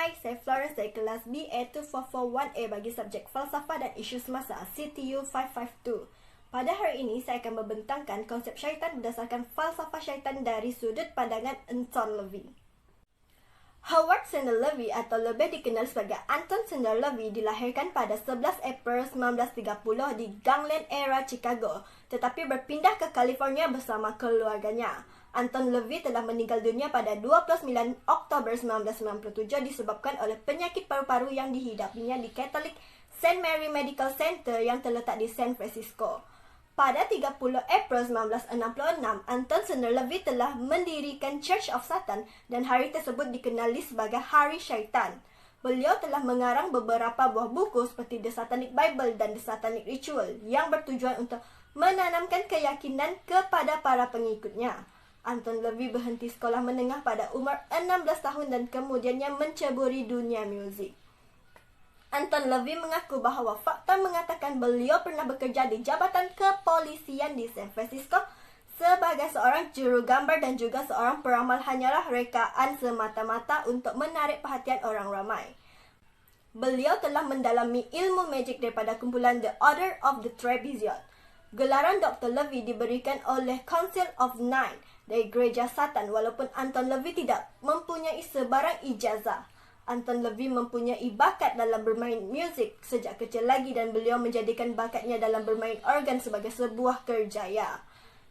Hai, saya Florence dari kelas BA2441A bagi subjek Falsafah dan Isu Semasa CTU 552. Pada hari ini, saya akan membentangkan konsep syaitan berdasarkan falsafah syaitan dari sudut pandangan Anton LaVey. Howard Sandler LaVey atau lebih dikenal sebagai Anton Sandler LaVey dilahirkan pada 11 April 1930 di Gangland era Chicago, tetapi berpindah ke California bersama keluarganya. Anton LaVey telah meninggal dunia pada 29 Oktober 1997 disebabkan oleh penyakit paru-paru yang dihidapinya di Catholic St. Mary Medical Center yang terletak di San Francisco. Pada 30 April 1966, Anton Sandler LaVey telah mendirikan Church of Satan dan hari tersebut dikenali sebagai Hari Syaitan. Beliau telah mengarang beberapa buah buku seperti The Satanic Bible dan The Satanic Ritual yang bertujuan untuk menanamkan keyakinan kepada para pengikutnya. Anton LaVey berhenti sekolah menengah pada umur 16 tahun dan kemudiannya menceburi dunia muzik. Anton LaVey mengaku bahawa fakta mengatakan beliau pernah bekerja di Jabatan Kepolisian di San Francisco sebagai seorang juru gambar dan juga seorang peramal hanyalah rekaan semata-mata untuk menarik perhatian orang ramai. Beliau telah mendalami ilmu magic daripada kumpulan The Order of the Trapezium. Gelaran Dr. LaVey diberikan oleh Council of Nine dari Gereja Satan walaupun Anton LaVey tidak mempunyai sebarang ijazah. Anton LaVey mempunyai bakat dalam bermain muzik sejak kecil lagi dan beliau menjadikan bakatnya dalam bermain organ sebagai sebuah kerjaya.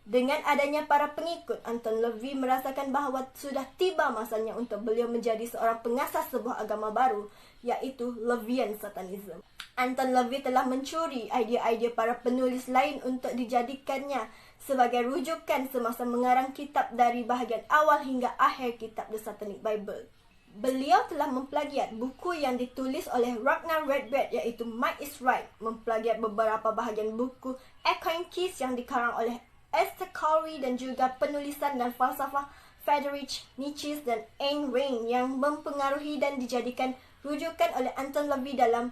Dengan adanya para pengikut, Anton LaVey merasakan bahawa sudah tiba masanya untuk beliau menjadi seorang pengasas sebuah agama baru, iaitu LaVeyan Satanism. Anton LaVey telah mencuri idea-idea para penulis lain untuk dijadikannya sebagai rujukan semasa mengarang kitab dari bahagian awal hingga akhir kitab The Satanic Bible. Beliau telah memplagiat buku yang ditulis oleh Ragnar Redbeard iaitu Might is Right, memplagiat beberapa bahagian buku Echoing Keys yang dikarang oleh Esther Cowrie dan juga penulisan dan falsafah Friedrich Nietzsche dan Ayn Rand yang mempengaruhi dan dijadikan rujukan oleh Anton LaVey dalam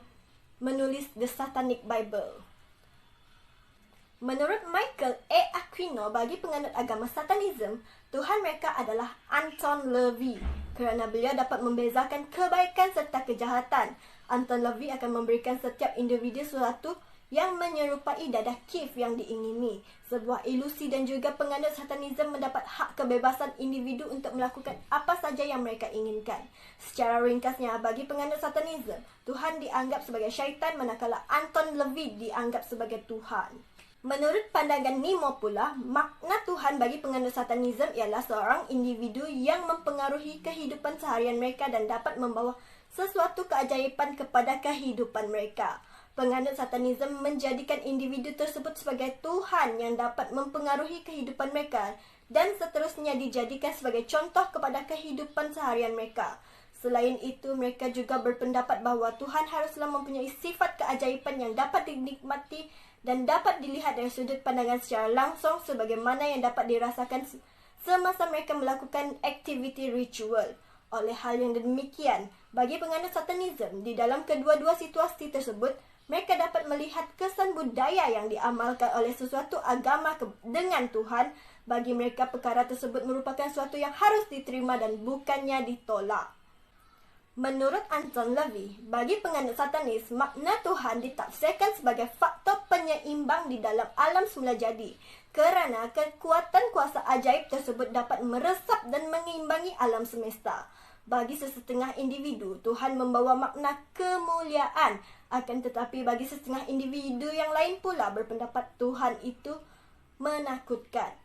menulis The Satanic Bible. Menurut Michael A. Aquino, bagi penganut agama Satanism, Tuhan mereka adalah Anton LaVey kerana beliau dapat membezakan kebaikan serta kejahatan. Anton LaVey akan memberikan setiap individu sesuatu yang menyerupai dadah kif yang diingini. Sebuah ilusi dan juga penganut Satanism mendapat hak kebebasan individu untuk melakukan apa saja yang mereka inginkan. Secara ringkasnya, bagi penganut Satanism, Tuhan dianggap sebagai syaitan manakala Anton LaVey dianggap sebagai Tuhan. Menurut pandangan Nemo pula, makna Tuhan bagi penganut Satanism ialah seorang individu yang mempengaruhi kehidupan seharian mereka dan dapat membawa sesuatu keajaiban kepada kehidupan mereka. Penganut Satanism menjadikan individu tersebut sebagai Tuhan yang dapat mempengaruhi kehidupan mereka dan seterusnya dijadikan sebagai contoh kepada kehidupan seharian mereka. Selain itu, mereka juga berpendapat bahawa Tuhan haruslah mempunyai sifat keajaiban yang dapat dinikmati dan dapat dilihat dari sudut pandangan secara langsung sebagaimana yang dapat dirasakan semasa mereka melakukan aktiviti ritual. Oleh hal yang demikian, bagi penganut Satanism, di dalam kedua-dua situasi tersebut, mereka dapat melihat kesan budaya yang diamalkan oleh sesuatu agama dengan Tuhan. Bagi mereka, perkara tersebut merupakan sesuatu yang harus diterima dan bukannya ditolak. Menurut Anton LaVey, bagi penganut Satanis, makna Tuhan ditafsirkan sebagai faktor penyeimbang di dalam alam semula jadi, kerana kekuatan kuasa ajaib tersebut dapat meresap dan mengeimbangi alam semesta. Bagi sesetengah individu, Tuhan membawa makna kemuliaan, akan tetapi bagi sesetengah individu yang lain pula berpendapat Tuhan itu menakutkan.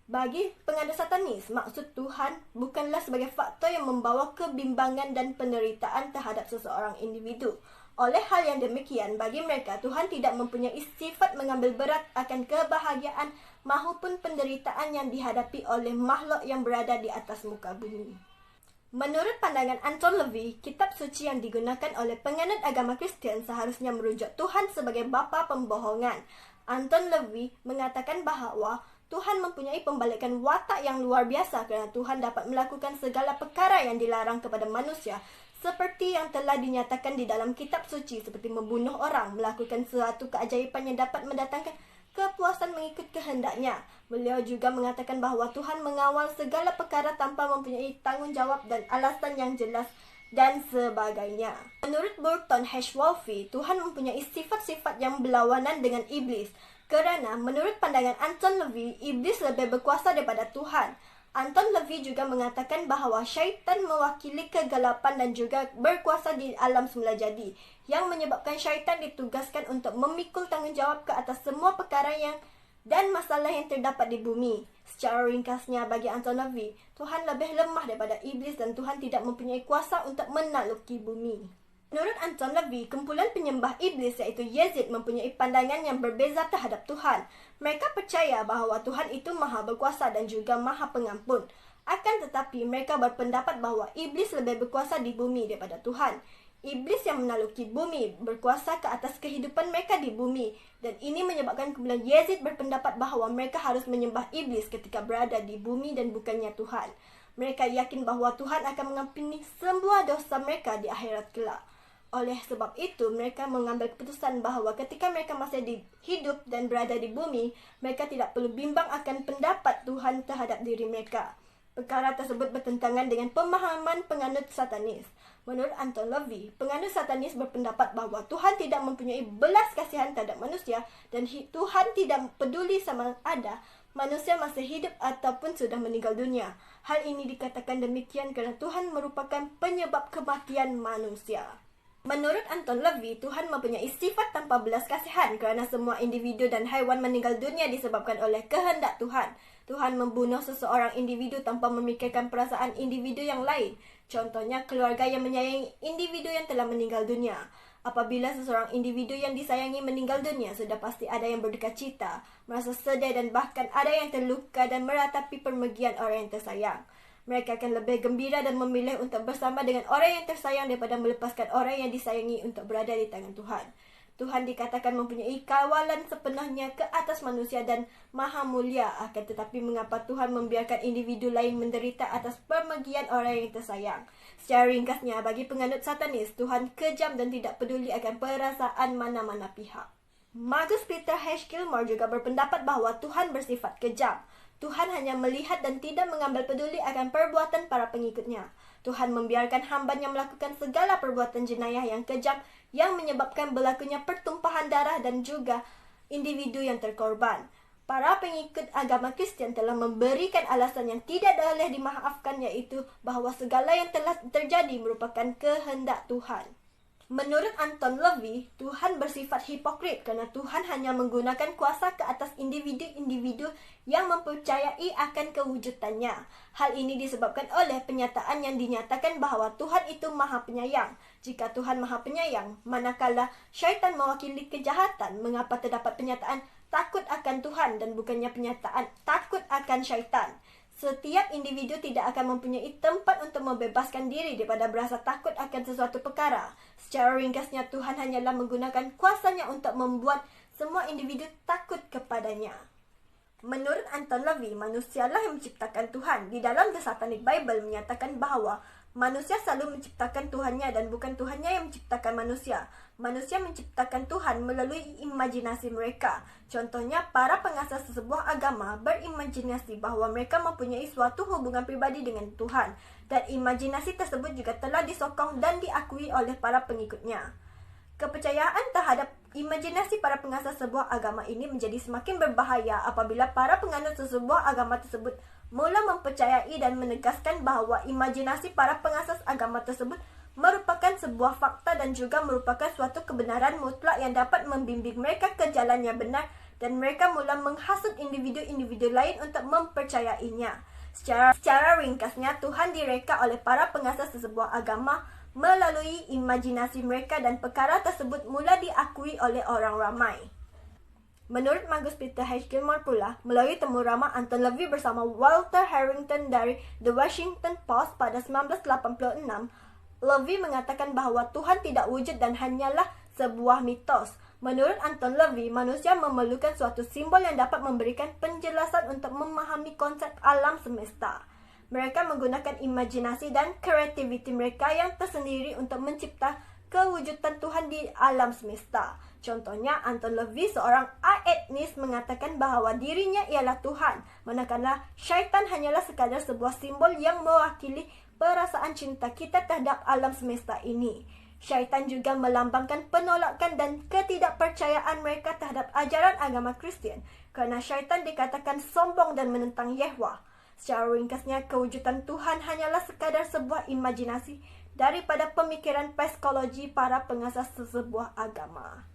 Bagi penganut Satanis, maksud Tuhan bukanlah sebagai faktor yang membawa kebimbangan dan penderitaan terhadap seseorang individu. Oleh hal yang demikian, bagi mereka, Tuhan tidak mempunyai sifat mengambil berat akan kebahagiaan maupun penderitaan yang dihadapi oleh makhluk yang berada di atas muka bumi. Menurut pandangan Anton LaVey, kitab suci yang digunakan oleh penganut agama Kristian seharusnya merujuk Tuhan sebagai bapa pembohongan. Anton LaVey mengatakan bahawa Tuhan mempunyai pembalikan watak yang luar biasa kerana Tuhan dapat melakukan segala perkara yang dilarang kepada manusia seperti yang telah dinyatakan di dalam kitab suci seperti membunuh orang, melakukan suatu keajaiban yang dapat mendatangkan kepuasan mengikut kehendaknya. Beliau juga mengatakan bahawa Tuhan mengawal segala perkara tanpa mempunyai tanggungjawab dan alasan yang jelas dan sebagainya. Menurut Burton H. Wolfe, Tuhan mempunyai sifat-sifat yang berlawanan dengan iblis. Kerana menurut pandangan Anton LaVey, iblis lebih berkuasa daripada Tuhan. Anton LaVey juga mengatakan bahawa syaitan mewakili kegelapan dan juga berkuasa di alam semula jadi, yang menyebabkan syaitan ditugaskan untuk memikul tanggungjawab ke atas semua perkara dan masalah yang terdapat di bumi. Secara ringkasnya, bagi Anton LaVey, Tuhan lebih lemah daripada iblis dan Tuhan tidak mempunyai kuasa untuk menakluki bumi. Menurut Anton LaVey, kumpulan penyembah iblis iaitu Yazid mempunyai pandangan yang berbeza terhadap Tuhan. Mereka percaya bahawa Tuhan itu maha berkuasa dan juga maha pengampun. Akan tetapi, mereka berpendapat bahawa iblis lebih berkuasa di bumi daripada Tuhan. Iblis yang menakluki bumi berkuasa ke atas kehidupan mereka di bumi, dan ini menyebabkan kumpulan Yazid berpendapat bahawa mereka harus menyembah iblis ketika berada di bumi dan bukannya Tuhan. Mereka yakin bahawa Tuhan akan mengampuni semua dosa mereka di akhirat kelak. Oleh sebab itu, mereka mengambil keputusan bahawa ketika mereka masih hidup dan berada di bumi, mereka tidak perlu bimbang akan pendapat Tuhan terhadap diri mereka. Perkara tersebut bertentangan dengan pemahaman penganut Satanis. Menurut Anton LaVey, penganut Satanis berpendapat bahawa Tuhan tidak mempunyai belas kasihan terhadap manusia dan Tuhan tidak peduli sama ada manusia masih hidup ataupun sudah meninggal dunia. Hal ini dikatakan demikian kerana Tuhan merupakan penyebab kematian manusia. Menurut Anton LaVey, Tuhan mempunyai sifat tanpa belas kasihan kerana semua individu dan haiwan meninggal dunia disebabkan oleh kehendak Tuhan. Tuhan membunuh seseorang individu tanpa memikirkan perasaan individu yang lain. Contohnya, keluarga yang menyayangi individu yang telah meninggal dunia. Apabila seseorang individu yang disayangi meninggal dunia, sudah pasti ada yang berduka cita, merasa sedih dan bahkan ada yang terluka dan meratapi pemergian orang yang tersayang. Mereka akan lebih gembira dan memilih untuk bersama dengan orang yang tersayang daripada melepaskan orang yang disayangi untuk berada di tangan Tuhan. Tuhan dikatakan mempunyai kawalan sepenuhnya ke atas manusia dan maha mulia. Akan tetapi mengapa Tuhan membiarkan individu lain menderita atas pemergian orang yang tersayang? Secara ringkasnya, bagi penganut Satanis, Tuhan kejam dan tidak peduli akan perasaan mana-mana pihak. Marcus Peter H. Gilmore juga berpendapat bahawa Tuhan bersifat kejam. Tuhan hanya melihat dan tidak mengambil peduli akan perbuatan para pengikutnya. Tuhan membiarkan hambanya melakukan segala perbuatan jenayah yang kejam yang menyebabkan berlakunya pertumpahan darah dan juga individu yang terkorban. Para pengikut agama Kristian telah memberikan alasan yang tidak boleh dimaafkan, iaitu bahawa segala yang telah terjadi merupakan kehendak Tuhan. Menurut Anton LaVey, Tuhan bersifat hipokrit kerana Tuhan hanya menggunakan kuasa ke atas individu-individu yang mempercayai akan kewujudannya. Hal ini disebabkan oleh penyataan yang dinyatakan bahawa Tuhan itu maha penyayang. Jika Tuhan maha penyayang, manakala syaitan mewakili kejahatan, mengapa terdapat penyataan takut akan Tuhan dan bukannya penyataan takut akan syaitan? Setiap individu tidak akan mempunyai tempat untuk membebaskan diri daripada berasa takut akan sesuatu perkara. Secara ringkasnya, Tuhan hanyalah menggunakan kuasanya untuk membuat semua individu takut kepadanya. Menurut Anton LaVey, manusialah yang menciptakan Tuhan. Di dalam The Satanic Bible menyatakan bahawa manusia selalu menciptakan Tuhannya dan bukan Tuhannya yang menciptakan manusia. Manusia menciptakan Tuhan melalui imajinasi mereka. Contohnya, para pengasas sebuah agama berimajinasi bahawa mereka mempunyai suatu hubungan pribadi dengan Tuhan. Dan imajinasi tersebut juga telah disokong dan diakui oleh para pengikutnya. Kepercayaan terhadap imajinasi para pengasas sebuah agama ini menjadi semakin berbahaya apabila para penganut sebuah agama tersebut mula mempercayai dan menegaskan bahawa imajinasi para pengasas agama tersebut merupakan sebuah fakta dan juga merupakan suatu kebenaran mutlak yang dapat membimbing mereka ke jalan yang benar, dan mereka mula menghasut individu-individu lain untuk mempercayainya. Secara ringkasnya, Tuhan direka oleh para pengasas sebuah agama melalui imajinasi mereka dan perkara tersebut mula diakui oleh orang ramai. Menurut Marcus Peter H. Gilmore pula, melalui temu ramah Anton LaVey bersama Walter Harrington dari The Washington Post pada 1986, LaVey mengatakan bahawa Tuhan tidak wujud dan hanyalah sebuah mitos. Menurut Anton LaVey, manusia memerlukan suatu simbol yang dapat memberikan penjelasan untuk memahami konsep alam semesta. Mereka menggunakan imajinasi dan kreativiti mereka yang tersendiri untuk mencipta kewujudan Tuhan di alam semesta. Contohnya, Anton LaVey, seorang ateis, mengatakan bahawa dirinya ialah Tuhan, manakala syaitan hanyalah sekadar sebuah simbol yang mewakili perasaan cinta kita terhadap alam semesta ini. Syaitan juga melambangkan penolakan dan ketidakpercayaan mereka terhadap ajaran agama Kristian kerana syaitan dikatakan sombong dan menentang Yehweh. Secara ringkasnya, kewujudan Tuhan hanyalah sekadar sebuah imajinasi daripada pemikiran psikologi para pengasas sesebuah agama.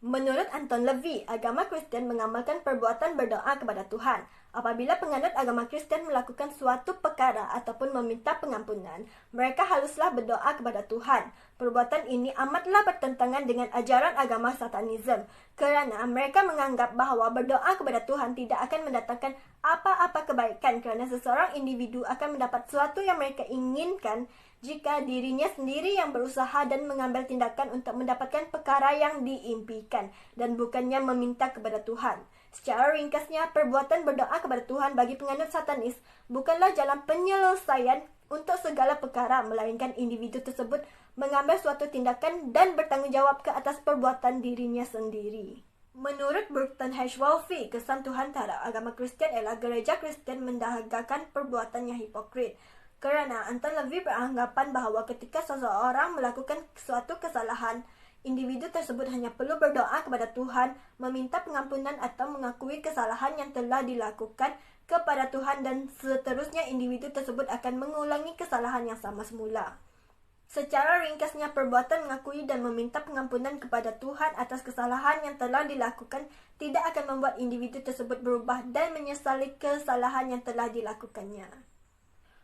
Menurut Anton LaVey, agama Kristian mengamalkan perbuatan berdoa kepada Tuhan. Apabila penganut agama Kristian melakukan suatu perkara ataupun meminta pengampunan, mereka haruslah berdoa kepada Tuhan. Perbuatan ini amatlah bertentangan dengan ajaran agama Satanism kerana mereka menganggap bahawa berdoa kepada Tuhan tidak akan mendatangkan apa-apa kebaikan kerana seseorang individu akan mendapat sesuatu yang mereka inginkan jika dirinya sendiri yang berusaha dan mengambil tindakan untuk mendapatkan perkara yang diimpikan dan bukannya meminta kepada Tuhan. Secara ringkasnya, perbuatan berdoa kepada Tuhan bagi penganut Satanis bukanlah jalan penyelesaian untuk segala perkara, melainkan individu tersebut mengambil suatu tindakan dan bertanggungjawab ke atas perbuatan dirinya sendiri. Menurut Burton H. Wolfe, kesan Tuhan terhadap agama Kristian ialah gereja Kristian mendahagakan perbuatan yang hipokrit. Kerana Anton LaVey beranggapan bahawa ketika seseorang melakukan suatu kesalahan, individu tersebut hanya perlu berdoa kepada Tuhan, meminta pengampunan atau mengakui kesalahan yang telah dilakukan kepada Tuhan dan seterusnya individu tersebut akan mengulangi kesalahan yang sama semula. Secara ringkasnya, perbuatan mengakui dan meminta pengampunan kepada Tuhan atas kesalahan yang telah dilakukan tidak akan membuat individu tersebut berubah dan menyesali kesalahan yang telah dilakukannya.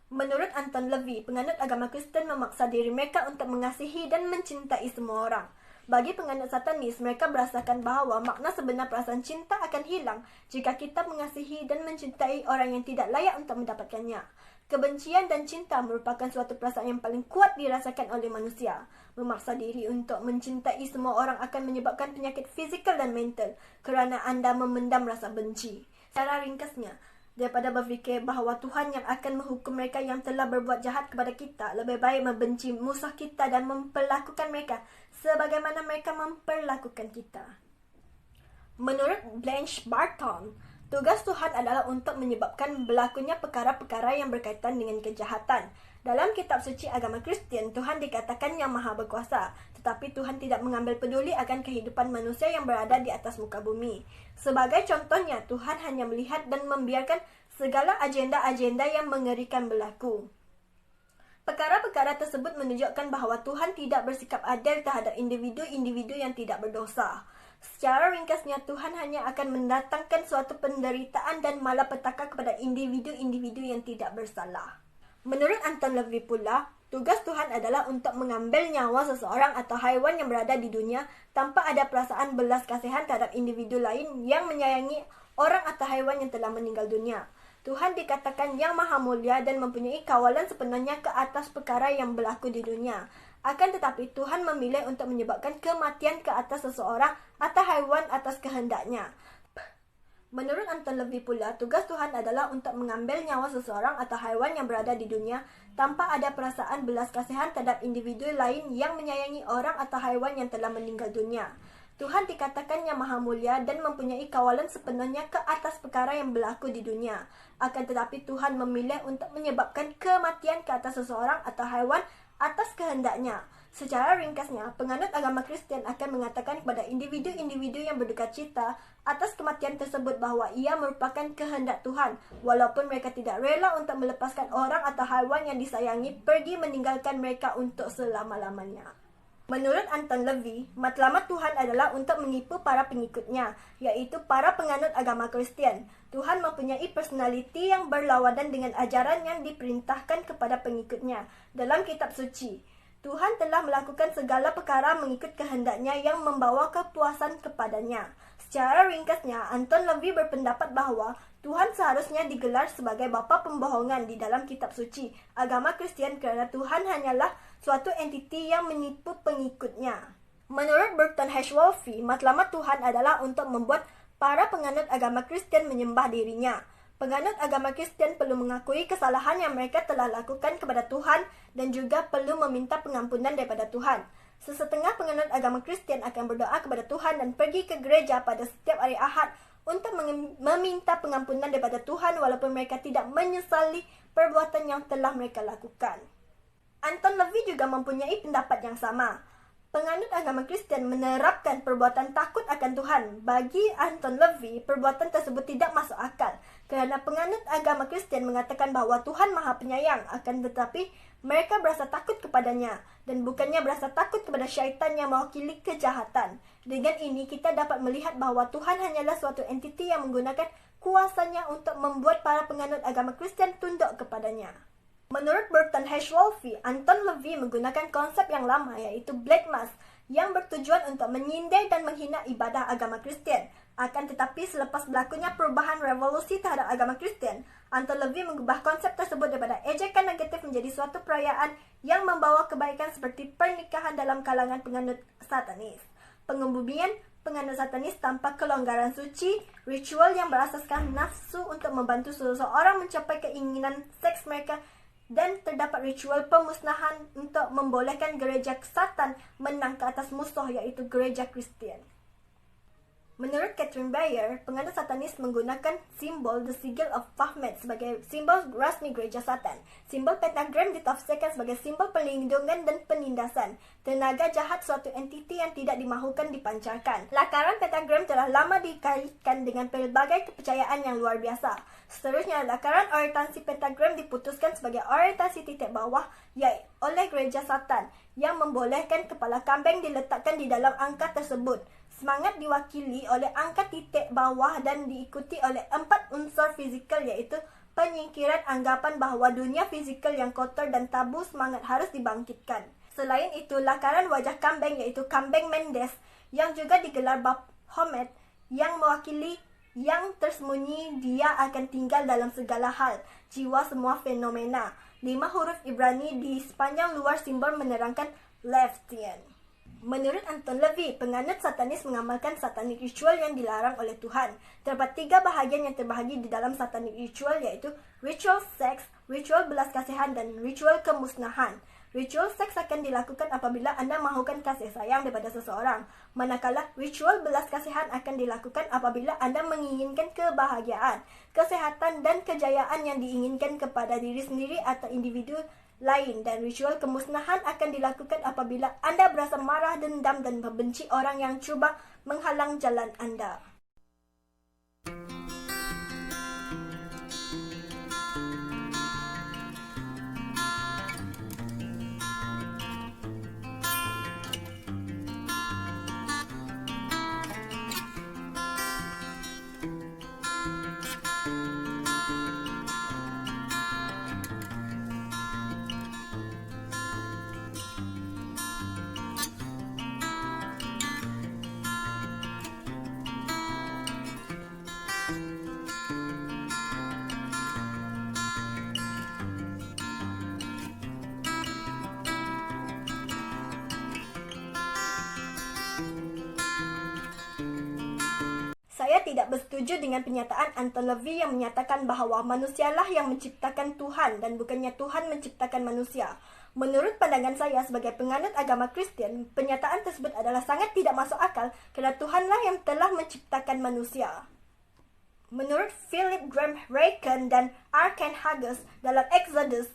Menurut Anton LaVey, penganut agama Kristen memaksa diri mereka untuk mengasihi dan mencintai semua orang. Bagi penganut Satanis, mereka berasakan bahawa makna sebenar perasaan cinta akan hilang jika kita mengasihi dan mencintai orang yang tidak layak untuk mendapatkannya. Kebencian dan cinta merupakan suatu perasaan yang paling kuat dirasakan oleh manusia. Memaksa diri untuk mencintai semua orang akan menyebabkan penyakit fizikal dan mental kerana anda memendam rasa benci. Secara ringkasnya, daripada berfikir bahawa Tuhan yang akan menghukum mereka yang telah berbuat jahat kepada kita, lebih baik membenci musuh kita dan memperlakukan mereka sebagaimana mereka memperlakukan kita. Menurut Blanche Barton, tugas Tuhan adalah untuk menyebabkan berlakunya perkara-perkara yang berkaitan dengan kejahatan. Dalam kitab suci agama Kristian, Tuhan dikatakan yang maha berkuasa, tetapi Tuhan tidak mengambil peduli akan kehidupan manusia yang berada di atas muka bumi. Sebagai contohnya, Tuhan hanya melihat dan membiarkan segala agenda-agenda yang mengerikan berlaku. Perkara-perkara tersebut menunjukkan bahawa Tuhan tidak bersikap adil terhadap individu-individu yang tidak berdosa. Secara ringkasnya, Tuhan hanya akan mendatangkan suatu penderitaan dan malapetaka kepada individu-individu yang tidak bersalah. Menurut Anton LaVey pula, tugas Tuhan adalah untuk mengambil nyawa seseorang atau haiwan yang berada di dunia tanpa ada perasaan belas kasihan terhadap individu lain yang menyayangi orang atau haiwan yang telah meninggal dunia. Tuhan dikatakan yang maha mulia dan mempunyai kawalan sepenuhnya ke atas perkara yang berlaku di dunia. Akan tetapi, Tuhan memilih untuk menyebabkan kematian ke atas seseorang atau haiwan atas kehendaknya. Menurut Anton LaVey pula, tugas Tuhan adalah untuk mengambil nyawa seseorang atau haiwan yang berada di dunia tanpa ada perasaan belas kasihan terhadap individu lain yang menyayangi orang atau haiwan yang telah meninggal dunia. Tuhan dikatakan yang maha mulia dan mempunyai kawalan sepenuhnya ke atas perkara yang berlaku di dunia. Akan tetapi, Tuhan memilih untuk menyebabkan kematian ke atas seseorang atau haiwan atas kehendaknya. Secara ringkasnya, penganut agama Kristian akan mengatakan kepada individu-individu yang berduka cita atas kematian tersebut bahawa ia merupakan kehendak Tuhan, walaupun mereka tidak rela untuk melepaskan orang atau haiwan yang disayangi pergi meninggalkan mereka untuk selama-lamanya. Menurut Anton LaVey, matlamat Tuhan adalah untuk menipu para pengikutnya, iaitu para penganut agama Kristian. Tuhan mempunyai personaliti yang berlawanan dengan ajaran yang diperintahkan kepada pengikutnya. Dalam kitab suci, Tuhan telah melakukan segala perkara mengikut kehendaknya yang membawa kepuasan kepadanya. Secara ringkasnya, Anton LaVey berpendapat bahawa Tuhan seharusnya digelar sebagai bapa pembohongan di dalam kitab suci agama Kristian kerana Tuhan hanyalah suatu entiti yang menipu pengikutnya. Menurut Burton H. Wolfe, matlamat Tuhan adalah untuk membuat para penganut agama Kristian menyembah dirinya. Penganut agama Kristian perlu mengakui kesalahan yang mereka telah lakukan kepada Tuhan dan juga perlu meminta pengampunan daripada Tuhan. Sesetengah penganut agama Kristian akan berdoa kepada Tuhan dan pergi ke gereja pada setiap hari Ahad untuk meminta pengampunan daripada Tuhan walaupun mereka tidak menyesali perbuatan yang telah mereka lakukan. Anton LaVey juga mempunyai pendapat yang sama. Penganut agama Kristian menerapkan perbuatan takut akan Tuhan. Bagi Anton LaVey, perbuatan tersebut tidak masuk akal kerana penganut agama Kristian mengatakan bahawa Tuhan Maha Penyayang, akan tetapi mereka berasa takut kepadanya dan bukannya berasa takut kepada syaitan yang mewakili kejahatan. Dengan ini, kita dapat melihat bahawa Tuhan hanyalah suatu entiti yang menggunakan kuasanya untuk membuat para penganut agama Kristian tunduk kepadanya. Menurut Burton H. Wolfe, Anton LaVey menggunakan konsep yang lama iaitu Black Mass yang bertujuan untuk menyindir dan menghina ibadah agama Kristian. Akan tetapi selepas berlakunya perubahan revolusi terhadap agama Kristian, Anton LaVey mengubah konsep tersebut daripada ejekan negatif menjadi suatu perayaan yang membawa kebaikan seperti pernikahan dalam kalangan penganut Satanis. Pengebumian penganut Satanis tanpa kelonggaran suci, ritual yang berasaskan nafsu untuk membantu seseorang mencapai keinginan seks mereka, dan terdapat ritual pemusnahan untuk membolehkan gereja Satan menang ke atas musuh iaitu gereja Kristian. Menurut Catherine Bayer, penganut Satanis menggunakan simbol The Sigil of Baphomet sebagai simbol rasmi gereja Satan. Simbol pentagram ditafsirkan sebagai simbol perlindungan dan penindasan. Tenaga jahat suatu entiti yang tidak dimahukan dipancarkan. Lakaran pentagram telah lama dikaitkan dengan pelbagai kepercayaan yang luar biasa. Seterusnya, lakaran orientasi pentagram diputuskan sebagai orientasi titik bawah iaitu oleh gereja Satan yang membolehkan kepala kambing diletakkan di dalam angka tersebut. Semangat diwakili oleh angka titik bawah dan diikuti oleh 4 unsur fizikal iaitu penyingkiran anggapan bahawa dunia fizikal yang kotor dan tabu semangat harus dibangkitkan. Selain itu, lakaran wajah kambing iaitu kambing Mendes yang juga digelar Baphomet yang mewakili yang tersembunyi, dia akan tinggal dalam segala hal, jiwa semua fenomena. 5 huruf Ibrani di sepanjang luar simbol menerangkan Leftian. Menurut Anton LaVey, penganut Satanis mengamalkan satanik ritual yang dilarang oleh Tuhan. Terdapat 3 bahagian yang terbahagi di dalam satanik ritual iaitu ritual seks, ritual belas kasihan dan ritual kemusnahan. Ritual seks akan dilakukan apabila anda mahukan kasih sayang daripada seseorang, manakala ritual belas kasihan akan dilakukan apabila anda menginginkan kebahagiaan, kesehatan dan kejayaan yang diinginkan kepada diri sendiri atau individu lain, dan ritual kemusnahan akan dilakukan apabila anda berasa marah, dendam dan membenci orang yang cuba menghalang jalan anda. Saya tidak bersetuju dengan pernyataan Anton LaVey yang menyatakan bahawa manusialah yang menciptakan Tuhan dan bukannya Tuhan menciptakan manusia. Menurut pandangan saya sebagai penganut agama Kristian, pernyataan tersebut adalah sangat tidak masuk akal kerana Tuhanlah yang telah menciptakan manusia. Menurut Philip Graham Raken dan R. Ken Hughes dalam Exodus,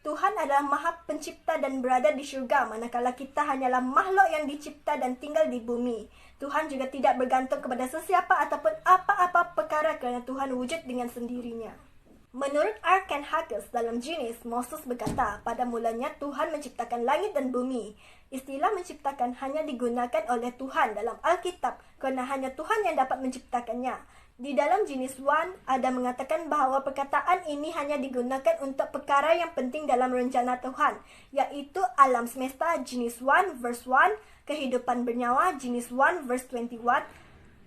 Tuhan adalah Maha Pencipta dan berada di syurga, manakala kita hanyalah makhluk yang dicipta dan tinggal di bumi. Tuhan juga tidak bergantung kepada sesiapa ataupun apa-apa perkara kerana Tuhan wujud dengan sendirinya. Menurut R. Ken Hughes dalam Genesis, Moses berkata, pada mulanya Tuhan menciptakan langit dan bumi. Istilah menciptakan hanya digunakan oleh Tuhan dalam Alkitab kerana hanya Tuhan yang dapat menciptakannya. Di dalam Genesis 1, ada mengatakan bahawa perkataan ini hanya digunakan untuk perkara yang penting dalam rencana Tuhan, iaitu alam semesta Genesis 1 verse 1, kehidupan bernyawa Genesis 1 verse 21,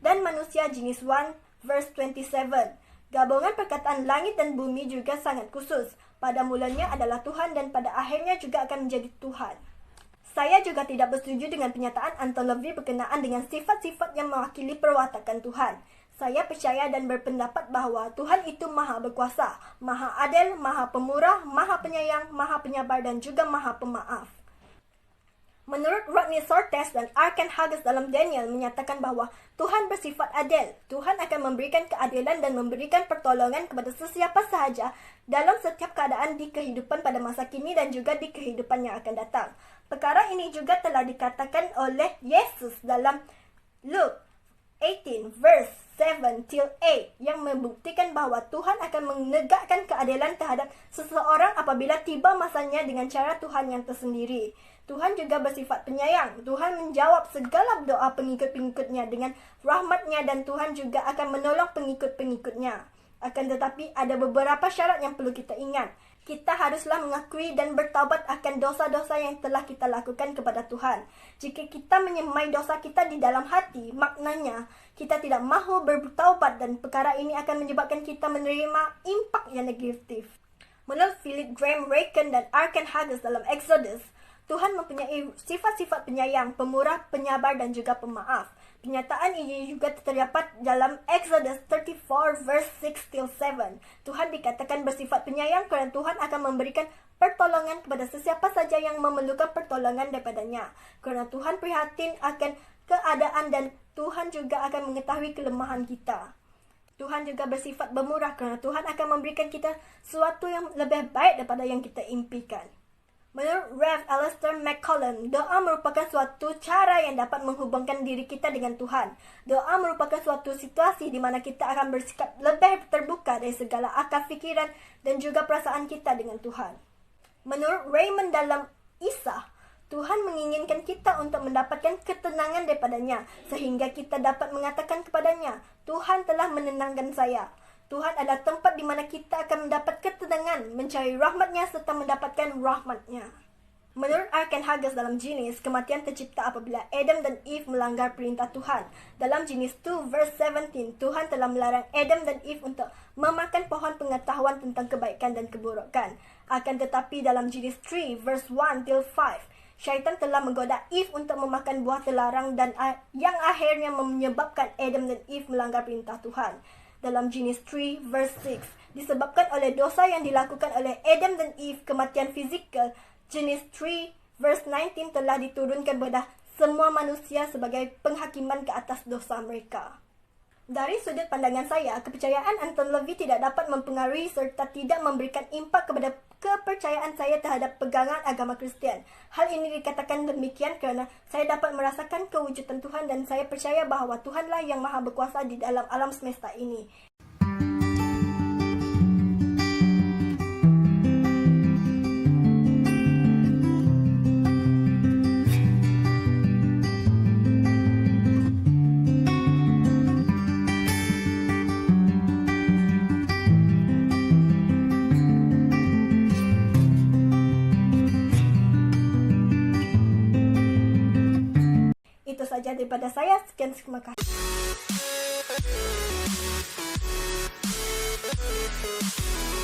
dan manusia Genesis 1 verse 27. Gabungan perkataan langit dan bumi juga sangat khusus. Pada mulanya adalah Tuhan dan pada akhirnya juga akan menjadi Tuhan. Saya juga tidak bersetuju dengan pernyataan Anton LaVey berkenaan dengan sifat-sifat yang mewakili perwatakan Tuhan. Saya percaya dan berpendapat bahawa Tuhan itu maha berkuasa, maha adil, maha pemurah, maha penyayang, maha penyabar dan juga maha pemaaf. Menurut Rodney Sortes dan Arkan Haggis dalam Daniel menyatakan bahawa Tuhan bersifat adil. Tuhan akan memberikan keadilan dan memberikan pertolongan kepada sesiapa sahaja dalam setiap keadaan di kehidupan pada masa kini dan juga di kehidupan yang akan datang. Perkara ini juga telah dikatakan oleh Yesus dalam Luke 18 verse 7 till 8 yang membuktikan bahawa Tuhan akan menegakkan keadilan terhadap seseorang apabila tiba masanya dengan cara Tuhan yang tersendiri. Tuhan juga bersifat penyayang. Tuhan menjawab segala doa pengikut-pengikutnya dengan rahmatnya dan Tuhan juga akan menolong pengikut-pengikutnya. Akan tetapi ada beberapa syarat yang perlu kita ingat. Kita haruslah mengakui dan bertaubat akan dosa-dosa yang telah kita lakukan kepada Tuhan. Jika kita menyemai dosa kita di dalam hati, maknanya kita tidak mahu bertaubat dan perkara ini akan menyebabkan kita menerima impak yang negatif. Menurut Philip Graham Raken dan Arkan Haggis dalam Exodus, Tuhan mempunyai sifat-sifat penyayang, pemurah, penyabar dan juga pemaaf. Penyataan ini juga terdapat dalam Exodus 34 verse 6 till 7. Tuhan dikatakan bersifat penyayang kerana Tuhan akan memberikan pertolongan kepada sesiapa saja yang memerlukan pertolongan daripadanya. Kerana Tuhan prihatin akan keadaan dan Tuhan juga akan mengetahui kelemahan kita. Tuhan juga bersifat pemurah kerana Tuhan akan memberikan kita sesuatu yang lebih baik daripada yang kita impikan. Menurut Rev. Alistair McCollum, doa merupakan suatu cara yang dapat menghubungkan diri kita dengan Tuhan. Doa merupakan suatu situasi di mana kita akan bersikap lebih terbuka dari segala akal fikiran dan juga perasaan kita dengan Tuhan. Menurut Raymond dalam Isa, Tuhan menginginkan kita untuk mendapatkan ketenangan daripadanya sehingga kita dapat mengatakan kepadanya, Tuhan telah menenangkan saya. Tuhan adalah tempat di mana kita akan mendapat ketenangan, mencari rahmat-Nya serta mendapatkan rahmat-Nya. Menurut Arkan Haggis dalam Genesis, kematian tercipta apabila Adam dan Eve melanggar perintah Tuhan. Dalam Genesis 2 verse 17, Tuhan telah melarang Adam dan Eve untuk memakan pohon pengetahuan tentang kebaikan dan keburukan. Akan tetapi dalam Genesis 3 verse 1 till 5, syaitan telah menggoda Eve untuk memakan buah terlarang dan yang akhirnya menyebabkan Adam dan Eve melanggar perintah Tuhan. Dalam Genesis 3 verse 6, disebabkan oleh dosa yang dilakukan oleh Adam dan Eve, kematian fizikal, Genesis 3 verse 19 telah diturunkan kepada semua manusia sebagai penghakiman ke atas dosa mereka. Dari sudut pandangan saya, kepercayaan Anton LaVey tidak dapat mempengaruhi serta tidak memberikan impak kepada kepercayaan saya terhadap pegangan agama Kristian. Hal ini dikatakan demikian kerana saya dapat merasakan kewujudan Tuhan dan saya percaya bahawa Tuhanlah yang maha berkuasa di dalam alam semesta ini. Itu saja daripada saya. Sekian, terima kasih.